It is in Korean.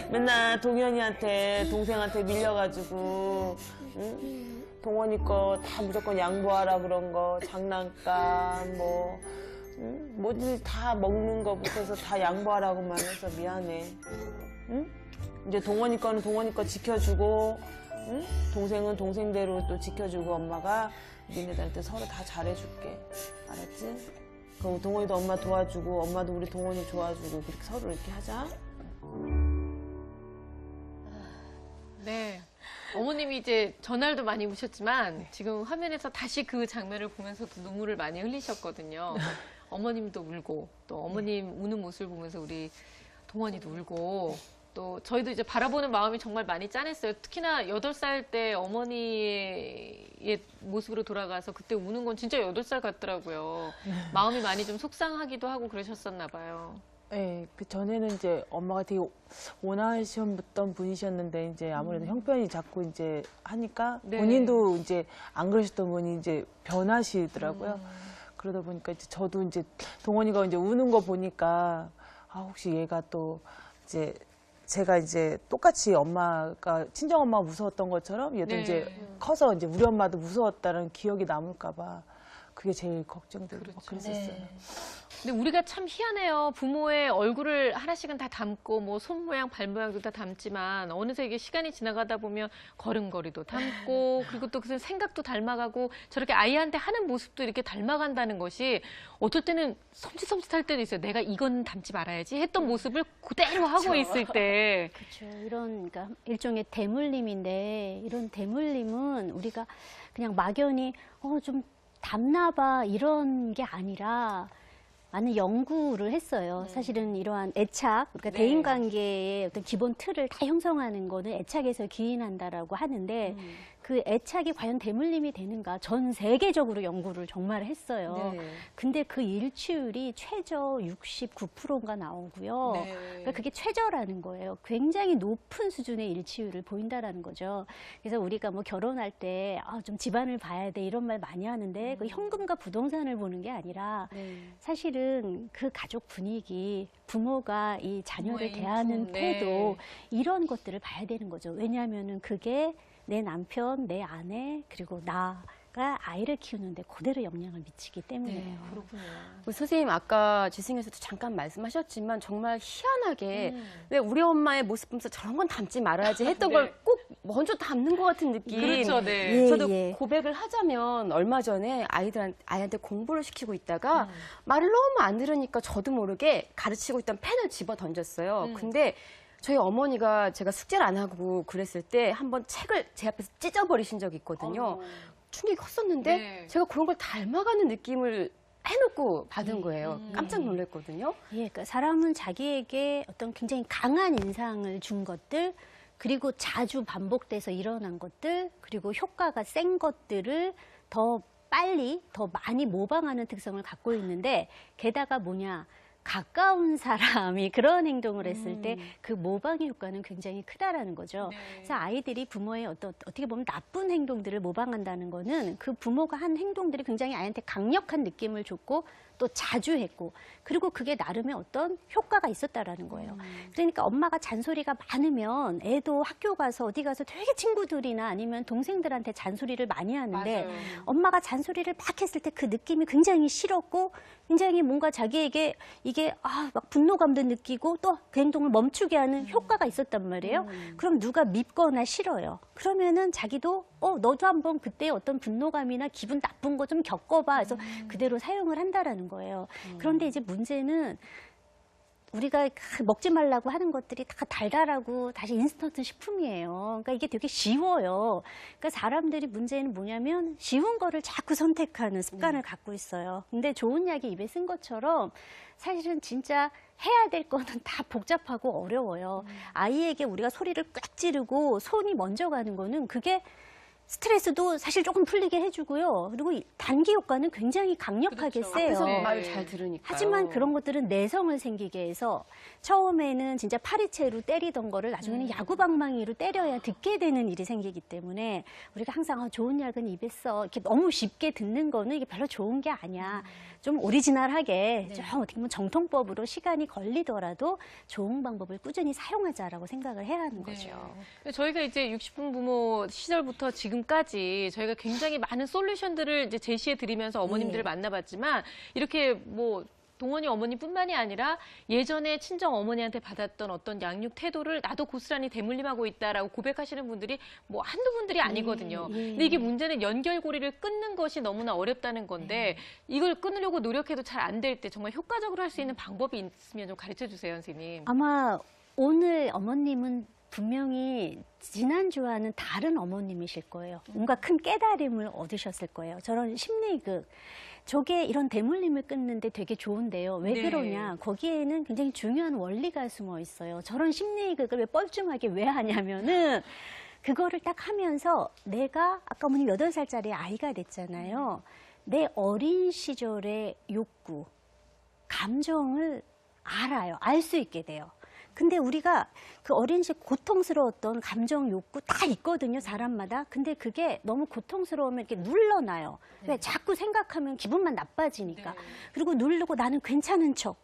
맨날 동현이한테, 동생한테 밀려가지고, 응? 동원이 거 다 무조건 양보하라 그런 거, 장난감, 뭐, 응? 뭐든지 다 먹는 거부터 해서 다 양보하라고만 해서 미안해. 응? 이제 동원이 거는 동원이 거 지켜주고, 응? 동생은 동생대로 또 지켜주고, 엄마가 니네들한테 서로 다 잘해줄게. 알았지? 그럼 동원이도 엄마 도와주고, 엄마도 우리 동원이 도와주고, 그렇게 서로 이렇게 하자. 네. 어머님이 이제 전날도 많이 우셨지만 지금 화면에서 다시 그 장면을 보면서도 눈물을 많이 흘리셨거든요. 어머님도 울고 또 어머님 우는 모습을 보면서 우리 동원이도 울고 또 저희도 이제 바라보는 마음이 정말 많이 짠했어요. 특히나 8살 때 어머니의 모습으로 돌아가서 그때 우는 건 진짜 8살 같더라고요. 마음이 많이 좀 속상하기도 하고 그러셨었나 봐요. 네, 그 전에는 이제 엄마가 되게 온화하셨던 분이셨는데 이제 아무래도 형편이 자꾸 이제 하니까 네. 본인도 이제 안 그러셨던 분이 이제 변하시더라고요. 그러다 보니까 이제 저도 이제 동원이가 이제 우는 거 보니까 아, 혹시 얘가 또 이제 제가 이제 똑같이 엄마가 친정 엄마가 무서웠던 것처럼 얘도 네. 이제 커서 이제 우리 엄마도 무서웠다는 기억이 남을까 봐 그게 제일 걱정되고 그렇죠. 그랬었어요. 네. 근데 우리가 참 희한해요. 부모의 얼굴을 하나씩은 다 담고 뭐 손 모양, 발 모양도 다 담지만 어느새 이게 시간이 지나가다 보면 걸음걸이도 담고 그리고 또 그 생각도 닮아가고 저렇게 아이한테 하는 모습도 이렇게 닮아간다는 것이 어떨 때는 섬찟섬찟할 때도 있어요. 내가 이건 담지 말아야지 했던 모습을 그대로 하고 있을 때. 그렇죠. 이런 그러니까 일종의 대물림인데 이런 대물림은 우리가 그냥 막연히 좀 담나 봐 이런 게 아니라 많은 연구를 했어요. 사실은 이러한 애착, 그러니까 네. 대인관계의 어떤 기본 틀을 다 형성하는 거는 애착에서 기인한다라고 하는데 그 애착이 과연 대물림이 되는가 전 세계적으로 연구를 정말 했어요. 네. 근데 그 일치율이 최저 69%가 나오고요. 네. 그러니까 그게 최저라는 거예요. 굉장히 높은 수준의 일치율을 보인다라는 거죠. 그래서 우리가 뭐 결혼할 때 좀 집안을 봐야 돼 이런 말 많이 하는데 그 현금과 부동산을 보는 게 아니라 사실은 그 가족 분위기, 부모가 이 자녀를 부모의 대하는 인품, 네. 태도 이런 것들을 봐야 되는 거죠. 왜냐하면은 그게 내 남편, 내 아내 그리고 나가 아이를 키우는데 그대로 영향을 미치기 때문에요. 네, 그렇군요. 선생님 아까 지승에서도 잠깐 말씀하셨지만 정말 희한하게 왜 우리 엄마의 모습 보면서 저런 건 담지 말아야지 했던 네. 걸 꼭 먼저 담는 것 같은 느낌. 그렇죠, 네. 예, 저도 예. 고백을 하자면 얼마 전에 아이한테 공부를 시키고 있다가 말을 너무 안 들으니까 저도 모르게 가르치고 있던 펜을 집어 던졌어요. 근데 저희 어머니가 제가 숙제를 안 하고 그랬을 때 한번 책을 제 앞에서 찢어버리신 적이 있거든요. 충격이 컸었는데 네. 제가 그런 걸 닮아가는 느낌을 해놓고 받은 거예요. 깜짝 놀랐거든요. 예, 그러니까 사람은 자기에게 어떤 굉장히 강한 인상을 준 것들, 그리고 자주 반복돼서 일어난 것들, 그리고 효과가 센 것들을 더 빨리, 더 많이 모방하는 특성을 갖고 있는데, 게다가 뭐냐, 가까운 사람이 그런 행동을 했을 때 그 모방의 효과는 굉장히 크다라는 거죠. 네. 그래서 아이들이 부모의 어떻게 보면 나쁜 행동들을 모방한다는 거는 그 부모가 한 행동들이 굉장히 아이한테 강력한 느낌을 줬고 또 자주 했고 그리고 그게 나름의 어떤 효과가 있었다라는 거예요. 그러니까 엄마가 잔소리가 많으면 애도 학교 가서 어디 가서 되게 친구들이나 아니면 동생들한테 잔소리를 많이 하는데 맞아요. 엄마가 잔소리를 막 했을 때 그 느낌이 굉장히 싫었고 굉장히 뭔가 자기에게 이게 막 분노감도 느끼고 또 그 행동을 멈추게 하는 효과가 있었단 말이에요. 그럼 누가 밉거나 싫어요. 그러면은 자기도 너도 한번 그때 어떤 분노감이나 기분 나쁜 거 좀 겪어봐 해서 그대로 사용을 한다라는 거예요. 그런데 이제 문제는 우리가 먹지 말라고 하는 것들이 다 달달하고 다시 인스턴트 식품이에요. 그러니까 이게 되게 쉬워요. 그러니까 사람들이 문제는 뭐냐면 쉬운 거를 자꾸 선택하는 습관을 갖고 있어요. 근데 좋은 약이 입에 쓴 것처럼 사실은 진짜 해야 될 거는 다 복잡하고 어려워요. 아이에게 우리가 소리를 꽉 지르고 손이 먼저 가는 거는 그게 스트레스도 사실 조금 풀리게 해주고요. 그리고 이 단기 효과는 굉장히 강력하게 그렇죠. 세요. 그래서 네. 말 잘 들으니까. 하지만 그런 것들은 내성을 생기게 해서 처음에는 진짜 파리채로 때리던 거를 나중에는 야구방망이로 때려야 듣게 되는 일이 생기기 때문에 우리가 항상 좋은 약은 입에 써 이렇게 너무 쉽게 듣는 거는 이게 별로 좋은 게 아니야. 좀 오리지널하게 좀 어떻게 보면 정통법으로 시간이 걸리더라도 좋은 방법을 꾸준히 사용하자라고 생각을 해야 하는 거죠. 네. 저희가 이제 60분 부모 시절부터 지금까지 저희가 굉장히 많은 솔루션들을 이제 제시해 드리면서 어머님들을 만나봤지만 이렇게 뭐 동원이 어머니뿐만이 아니라 예전에 친정 어머니한테 받았던 어떤 양육 태도를 나도 고스란히 대물림하고 있다라고 고백하시는 분들이 뭐 한두 분들이 아니거든요. 근데 이게 문제는 연결고리를 끊는 것이 너무나 어렵다는 건데 이걸 끊으려고 노력해도 잘 안 될 때 정말 효과적으로 할 수 있는 방법이 있으면 좀 가르쳐 주세요, 선생님. 아마 오늘 어머님은 분명히 지난주와는 다른 어머님이실 거예요. 뭔가 큰 깨달음을 얻으셨을 거예요. 저런 심리극. 저게 이런 대물림을 끊는데 되게 좋은데요. 왜 네. 그러냐. 거기에는 굉장히 중요한 원리가 숨어 있어요. 저런 심리극을 왜 뻘쭘하게 왜 하냐면은 그거를 딱 하면서 내가 아까 어머님 8살짜리 아이가 됐잖아요. 내 어린 시절의 욕구, 감정을 알아요. 알 수 있게 돼요. 근데 우리가 그 어린 시절 고통스러웠던 감정 욕구 다 있거든요, 사람마다. 근데 그게 너무 고통스러우면 이렇게 눌러놔요. 왜? 자꾸 생각하면 기분만 나빠지니까. 그리고 누르고 나는 괜찮은 척.